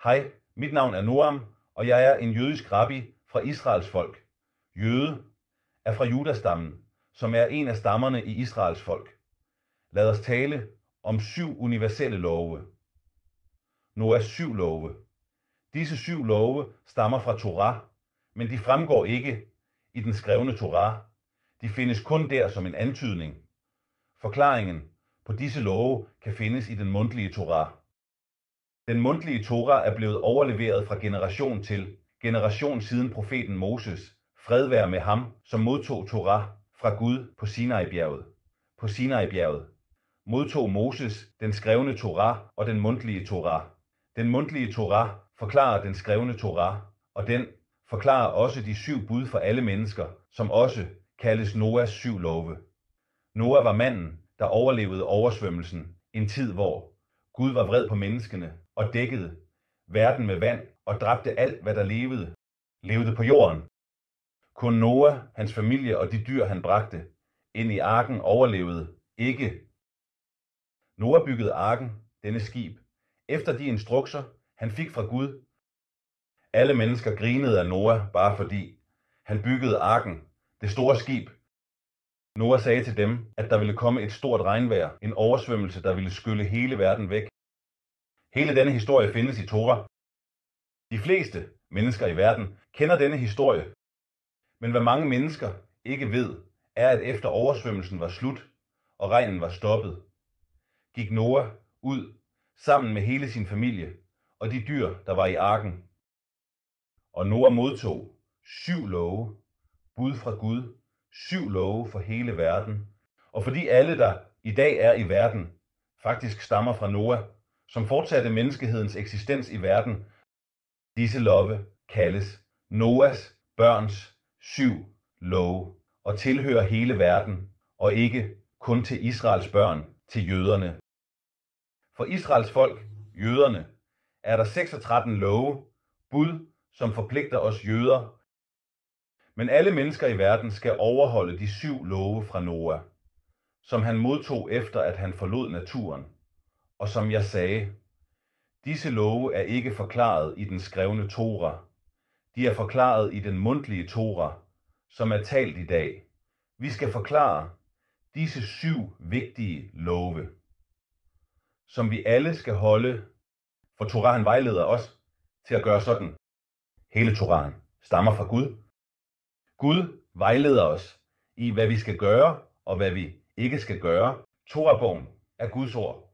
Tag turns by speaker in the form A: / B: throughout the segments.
A: Hej, mit navn er Noam, og jeg er en jødisk rabbi fra Israels folk. Jøde er fra Judastammen, som er en af stammerne i Israels folk. Lad os tale om 7 universelle love. Noahs 7 love. Disse 7 love stammer fra Torah, men de fremgår ikke i den skrevne Torah. De findes kun der som en antydning. Forklaringen på disse love kan findes i den mundtlige Torah. Den mundtlige Torah er blevet overleveret fra generation til generation siden profeten Moses, fred være med ham, som modtog Torah fra Gud på Sinai-bjerget. På Sinai-bjerget modtog Moses den skrevne Torah og den mundtlige Torah. Den mundtlige Torah forklarer den skrevne Torah, og den forklarer også de 7 bud for alle mennesker, som også kaldes Noahs 7 love. Noah var manden, der overlevede oversvømmelsen, en tid hvor Gud var vred på menneskene og dækkede verden med vand og dræbte alt, hvad der levede på jorden. Kun Noah, hans familie og de dyr, han bragte ind i arken, overlevede ikke. Noah byggede arken, denne skib, efter de instrukser, han fik fra Gud. Alle mennesker grinede af Noah, bare fordi han byggede arken, det store skib. Noah sagde til dem, at der ville komme et stort regnvejr, en oversvømmelse, der ville skylle hele verden væk. Hele denne historie findes i Torah. De fleste mennesker i verden kender denne historie, men hvad mange mennesker ikke ved, er, at efter oversvømmelsen var slut, og regnen var stoppet, gik Noah ud sammen med hele sin familie og de dyr, der var i arken. Og Noah modtog 7 love, bud fra Gud, 7 love for hele verden. Og fordi alle, der i dag er i verden, faktisk stammer fra Noah, som fortsatte menneskehedens eksistens i verden, disse love kaldes Noahs børns 7 love og tilhører hele verden, og ikke kun til Israels børn, til jøderne. For Israels folk, jøderne, er der 36 love, bud, som forpligter os jøder. Men alle mennesker i verden skal overholde de 7 love fra Noah, som han modtog efter, at han forlod naturen. Og som jeg sagde, disse love er ikke forklaret i den skrevne Torah. De er forklaret i den mundtlige Torah, som er talt i dag. Vi skal forklare disse 7 vigtige love, som vi alle skal holde, for Torahen vejleder os til at gøre sådan. Hele Torahen stammer fra Gud. Gud vejleder os i, hvad vi skal gøre og hvad vi ikke skal gøre. Torahbogen er Guds ord.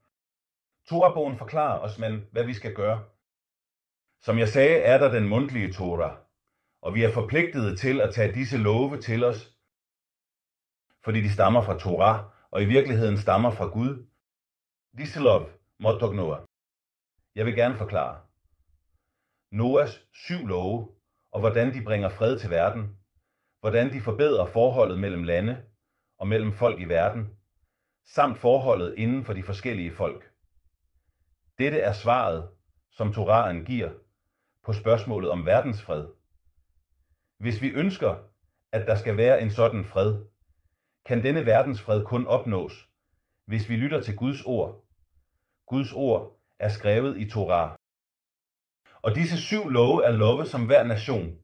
A: Torahbogen forklarer os, hvad vi skal gøre. Som jeg sagde, er der den mundtlige Torah, og vi er forpligtede til at tage disse love til os, fordi de stammer fra Torah, og i virkeligheden stammer fra Gud. Disse love modtog Noah. Jeg vil gerne forklare Noahs 7 love, og hvordan de bringer fred til verden, hvordan de forbedrer forholdet mellem lande og mellem folk i verden, samt forholdet inden for de forskellige folk. Dette er svaret, som Torahen giver på spørgsmålet om verdensfred. Hvis vi ønsker, at der skal være en sådan fred, kan denne verdensfred kun opnås, hvis vi lytter til Guds ord. Guds ord er skrevet i Torah. Og disse 7 love er love, som hver nation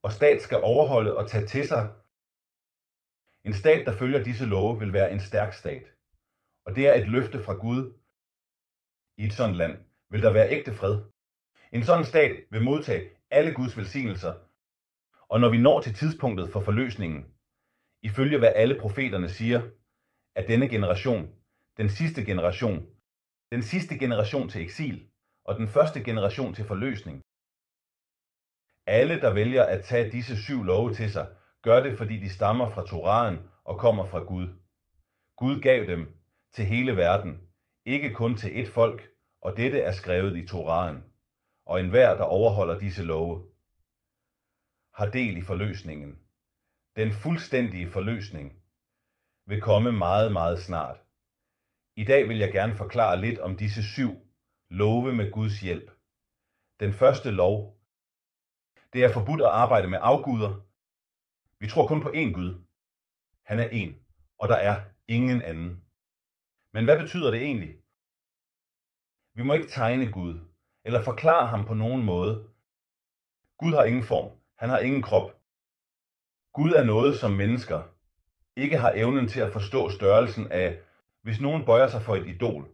A: og stat skal overholde og tage til sig. En stat, der følger disse love, vil være en stærk stat. Og det er et løfte fra Gud. I et sådan land vil der være ægte fred. En sådan stat vil modtage alle Guds velsignelser. Og når vi når til tidspunktet for forløsningen, ifølge hvad alle profeterne siger, at denne generation, den sidste generation til eksil, og den første generation til forløsning. Alle, der vælger at tage disse 7 love til sig, gør det, fordi de stammer fra Torahen og kommer fra Gud. Gud gav dem til hele verden, ikke kun til ét folk, og dette er skrevet i Torahen. Og enhver, der overholder disse love, har del i forløsningen. Den fuldstændige forløsning vil komme meget, meget snart. I dag vil jeg gerne forklare lidt om disse 7 love med Guds hjælp. Den første lov, det er forbudt at arbejde med afguder. Vi tror kun på én Gud. Han er én, og der er ingen anden. Men hvad betyder det egentlig? Vi må ikke tegne Gud, eller forklare ham på nogen måde. Gud har ingen form. Han har ingen krop. Gud er noget, som mennesker ikke har evnen til at forstå størrelsen af. Hvis nogen bøjer sig for et idol,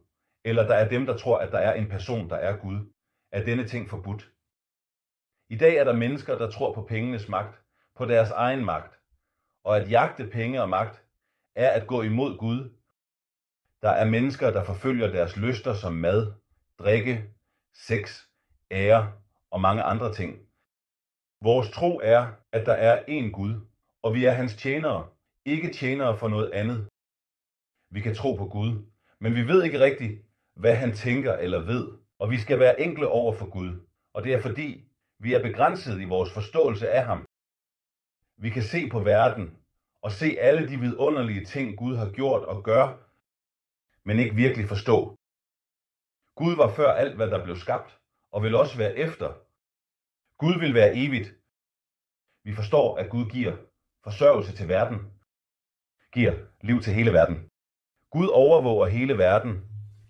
A: eller der er dem, der tror, at der er en person, der er Gud, er denne ting forbudt. I dag er der mennesker, der tror på pengenes magt, på deres egen magt, og at jagte penge og magt er at gå imod Gud. Der er mennesker, der forfølger deres lyster som mad, drikke, sex, ære og mange andre ting. Vores tro er, at der er én Gud, og vi er hans tjenere, ikke tjenere for noget andet. Vi kan tro på Gud, men vi ved ikke rigtigt, hvad han tænker eller ved, og vi skal være enkle over for Gud, og det er fordi, vi er begrænset i vores forståelse af ham. Vi kan se på verden og se alle de vidunderlige ting, Gud har gjort og gør, men ikke virkelig forstå. Gud var før alt, hvad der blev skabt, og vil også være efter. Gud vil være evigt. Vi forstår, at Gud giver forsørgelse til verden, giver liv til hele verden. Gud overvåger hele verden,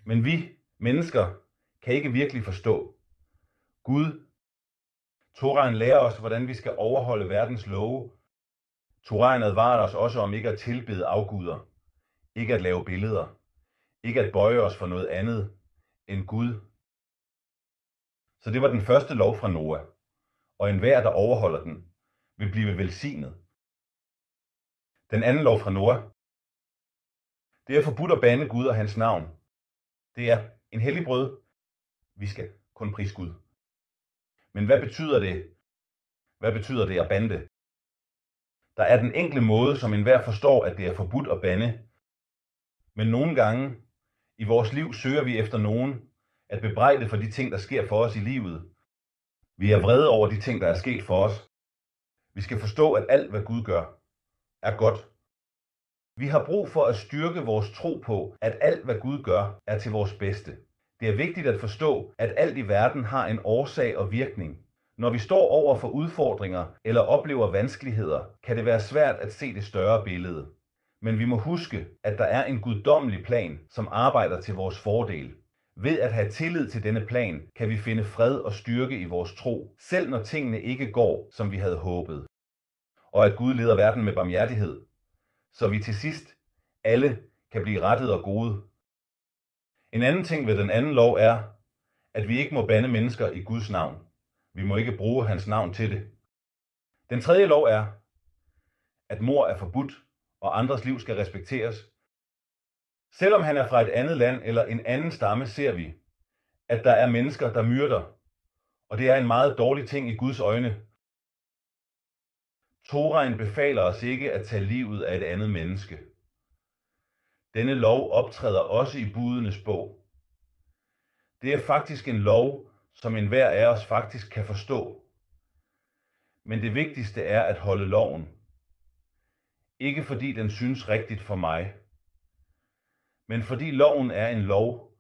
A: men vi mennesker kan ikke virkelig forstå. Gud, Torahen lærer os, hvordan vi skal overholde verdens love. Torahen advarer os også om ikke at tilbede afguder, ikke at lave billeder, ikke at bøje os for noget andet end Gud. Så det var den første lov fra Noah, og enhver, der overholder den, vil blive velsignet. Den anden lov fra Noah, det er forbudt at bande Gud og hans navn. Det er en hellig brød. Vi skal kun prise Gud. Men hvad betyder det? Hvad betyder det at bande? Der er den enkle måde, som enhver forstår, at det er forbudt at bande. Men nogle gange i vores liv søger vi efter nogen at bebrejde for de ting, der sker for os i livet. Vi er vrede over de ting, der er sket for os. Vi skal forstå, at alt, hvad Gud gør, er godt. Vi har brug for at styrke vores tro på, at alt, hvad Gud gør, er til vores bedste. Det er vigtigt at forstå, at alt i verden har en årsag og virkning. Når vi står over for udfordringer eller oplever vanskeligheder, kan det være svært at se det større billede. Men vi må huske, at der er en guddommelig plan, som arbejder til vores fordel. Ved at have tillid til denne plan, kan vi finde fred og styrke i vores tro, selv når tingene ikke går, som vi havde håbet. Og at Gud leder verden med barmhjertighed, så vi til sidst alle kan blive rettet og gode. En anden ting ved den anden lov er, at vi ikke må bande mennesker i Guds navn. Vi må ikke bruge hans navn til det. Den tredje lov er, at mord er forbudt, og andres liv skal respekteres. Selvom han er fra et andet land eller en anden stamme, ser vi, at der er mennesker, der myrder, og det er en meget dårlig ting i Guds øjne. Torahen befaler os ikke at tage livet af et andet menneske. Denne lov optræder også i budenes bog. Det er faktisk en lov, som enhver af os faktisk kan forstå. Men det vigtigste er at holde loven. Ikke fordi den synes rigtigt for mig, men fordi loven er en lov.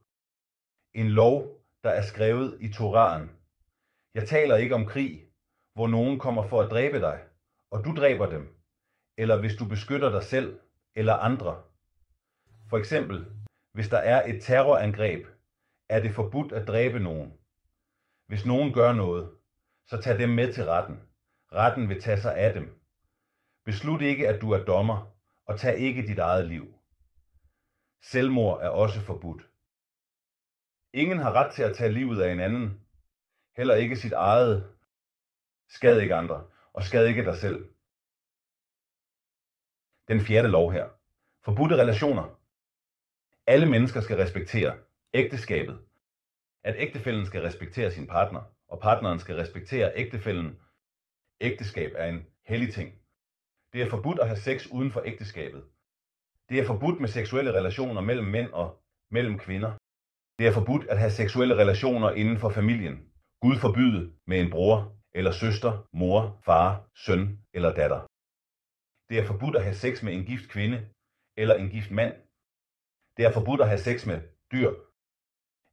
A: En lov, der er skrevet i Torahen. Jeg taler ikke om krig, hvor nogen kommer for at dræbe dig, og du dræber dem, eller hvis du beskytter dig selv eller andre. For eksempel, hvis der er et terrorangreb, er det forbudt at dræbe nogen. Hvis nogen gør noget, så tag dem med til retten. Retten vil tage sig af dem. Beslut ikke, at du er dommer, og tag ikke dit eget liv. Selvmord er også forbudt. Ingen har ret til at tage livet af en anden, heller ikke sit eget. Skad ikke andre, og skad ikke dig selv. Den fjerde lov her. Forbudte relationer. Alle mennesker skal respektere ægteskabet. At ægtefællen skal respektere sin partner, og partneren skal respektere ægtefællen. Ægteskab er en hellig ting. Det er forbudt at have sex uden for ægteskabet. Det er forbudt med seksuelle relationer mellem mænd og mellem kvinder. Det er forbudt at have seksuelle relationer inden for familien. Gud forbyde med en bror eller søster, mor, far, søn eller datter. Det er forbudt at have sex med en gift kvinde eller en gift mand. Det er forbudt at have sex med dyr.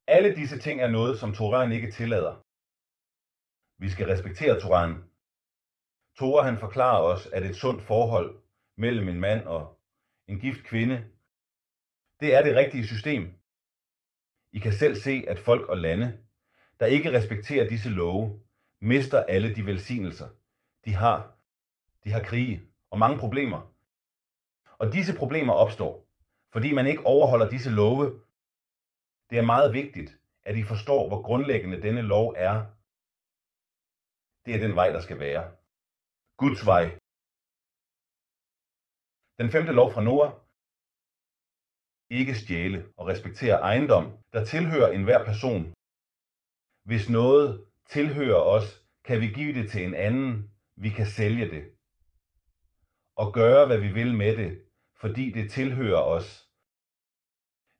A: Alle disse ting er noget, som Torahen ikke tillader. Vi skal respektere Torahen. Torahen forklarer os, at et sundt forhold mellem en mand og en gift kvinde, det er det rigtige system. I kan selv se, at folk og lande, der ikke respekterer disse love, mister alle de velsignelser, de har. De har krige og mange problemer. Og disse problemer opstår, fordi man ikke overholder disse love. Det er meget vigtigt, at I forstår, hvor grundlæggende denne lov er. Det er den vej, der skal være. Guds vej. Den 5. lov fra Noah. Ikke stjæle og respektere ejendom, der tilhører enhver person. Hvis noget tilhører os, kan vi give det til en anden. Vi kan sælge det og gøre, hvad vi vil med det, fordi det tilhører os.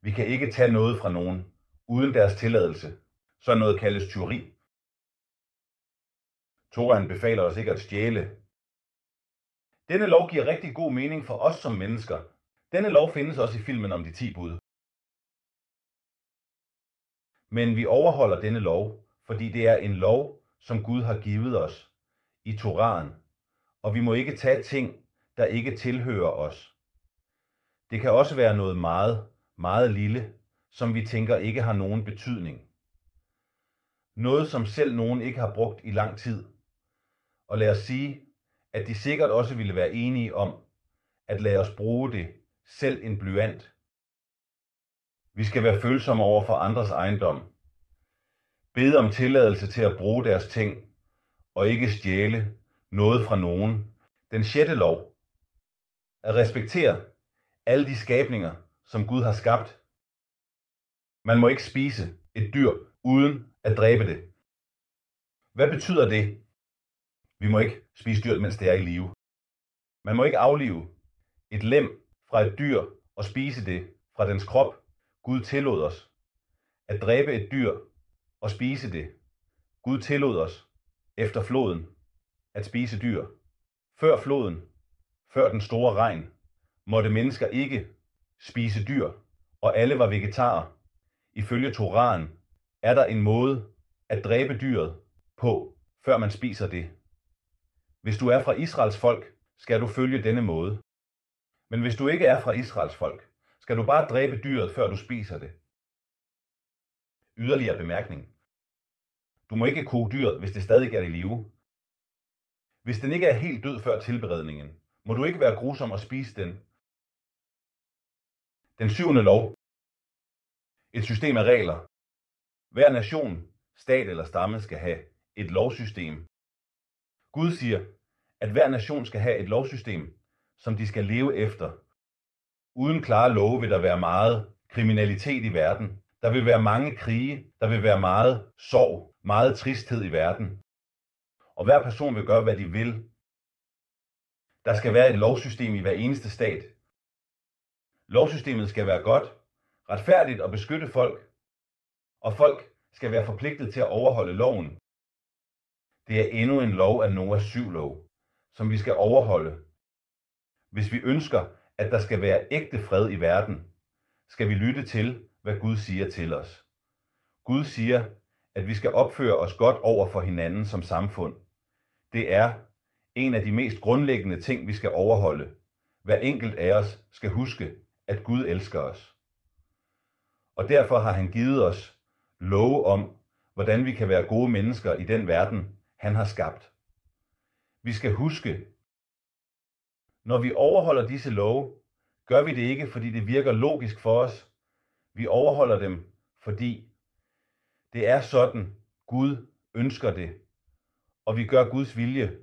A: Vi kan ikke tage noget fra nogen uden deres tilladelse. Så noget kaldes tyveri. Torahen befaler os ikke at stjæle. Denne lov giver rigtig god mening for os som mennesker. Denne lov findes også i filmen om de 10 bud. Men vi overholder denne lov, fordi det er en lov, som Gud har givet os i Torahen, og vi må ikke tage ting, der ikke tilhører os. Det kan også være noget meget, meget lille, som vi tænker ikke har nogen betydning. Noget, som selv nogen ikke har brugt i lang tid. Og lad os sige, at de sikkert også ville være enige om, at lade os bruge det, selv en blyant. Vi skal være følsomme over for andres ejendom. Bede om tilladelse til at bruge deres ting, og ikke stjæle noget fra nogen. Den 6. lov. At respektere alle de skabninger, som Gud har skabt. Man må ikke spise et dyr uden at dræbe det. Hvad betyder det? Vi må ikke spise dyr, mens det er i live. Man må ikke aflive et lem fra et dyr og spise det fra dens krop. Gud tillod os at dræbe et dyr og spise det. Gud tillod os efter floden at spise dyr. Før floden, før den store regn, måtte mennesker ikke spise dyr, og alle var vegetarer. Ifølge Torahen er der en måde at dræbe dyret på, før man spiser det. Hvis du er fra Israels folk, skal du følge denne måde. Men hvis du ikke er fra Israels folk, skal du bare dræbe dyret, før du spiser det. Yderligere bemærkning. Du må ikke koge dyret, hvis det stadig er i live. Hvis den ikke er helt død før tilberedningen, må du ikke være grusom og spise den. Den 7. lov. Et system af regler. Hver nation, stat eller stamme skal have et lovsystem. Gud siger, at hver nation skal have et lovsystem, som de skal leve efter. Uden klare love vil der være meget kriminalitet i verden. Der vil være mange krige. Der vil være meget sorg, meget tristhed i verden. Og hver person vil gøre, hvad de vil. Der skal være et lovsystem i hver eneste stat. Lovsystemet skal være godt, retfærdigt og beskytte folk. Og folk skal være forpligtet til at overholde loven. Det er endnu en lov af Noahs 7 lov, som vi skal overholde. Hvis vi ønsker, at der skal være ægte fred i verden, skal vi lytte til, hvad Gud siger til os. Gud siger, at vi skal opføre os godt over for hinanden som samfund. Det er en af de mest grundlæggende ting, vi skal overholde. Hver enkelt af os skal huske, at Gud elsker os. Og derfor har han givet os love om, hvordan vi kan være gode mennesker i den verden, han har skabt. Vi skal huske, når vi overholder disse love, gør vi det ikke, fordi det virker logisk for os. Vi overholder dem, fordi det er sådan, Gud ønsker det, og vi gør Guds vilje.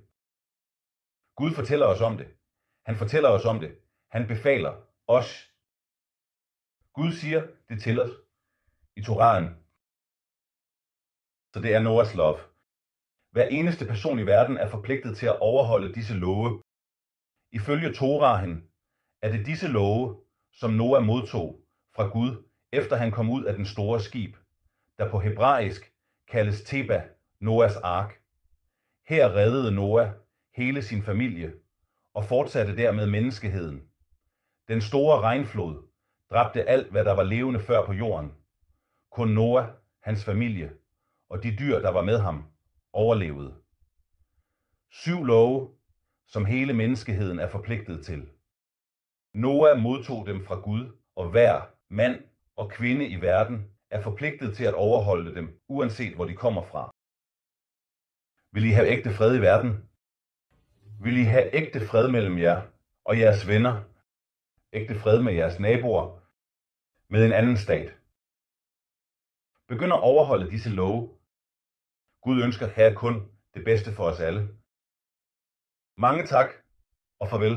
A: Gud fortæller os om det. Han fortæller os om det. Han befaler os. Gud siger det til os i Torahen. Så det er Noahs lov. Hver eneste person i verden er forpligtet til at overholde disse love. Ifølge Torahen er det disse love, som Noah modtog fra Gud, efter han kom ud af den store skib, der på hebraisk kaldes Teba, Noahs ark. Her reddede Noah hele sin familie og fortsatte dermed menneskeheden. Den store regnflod dræbte alt, hvad der var levende før på jorden. Kun Noah, hans familie og de dyr, der var med ham, overlevede. 7 love, som hele menneskeheden er forpligtet til. Noah modtog dem fra Gud, og hver mand og kvinde i verden er forpligtet til at overholde dem, uanset hvor de kommer fra. Vil I have ægte fred i verden? Vil I have ægte fred mellem jer og jeres venner? Ægte fred med jeres naboer? Med en anden stat? Begynd at overholde disse love. Gud ønsker her kun det bedste for os alle. Mange tak og farvel.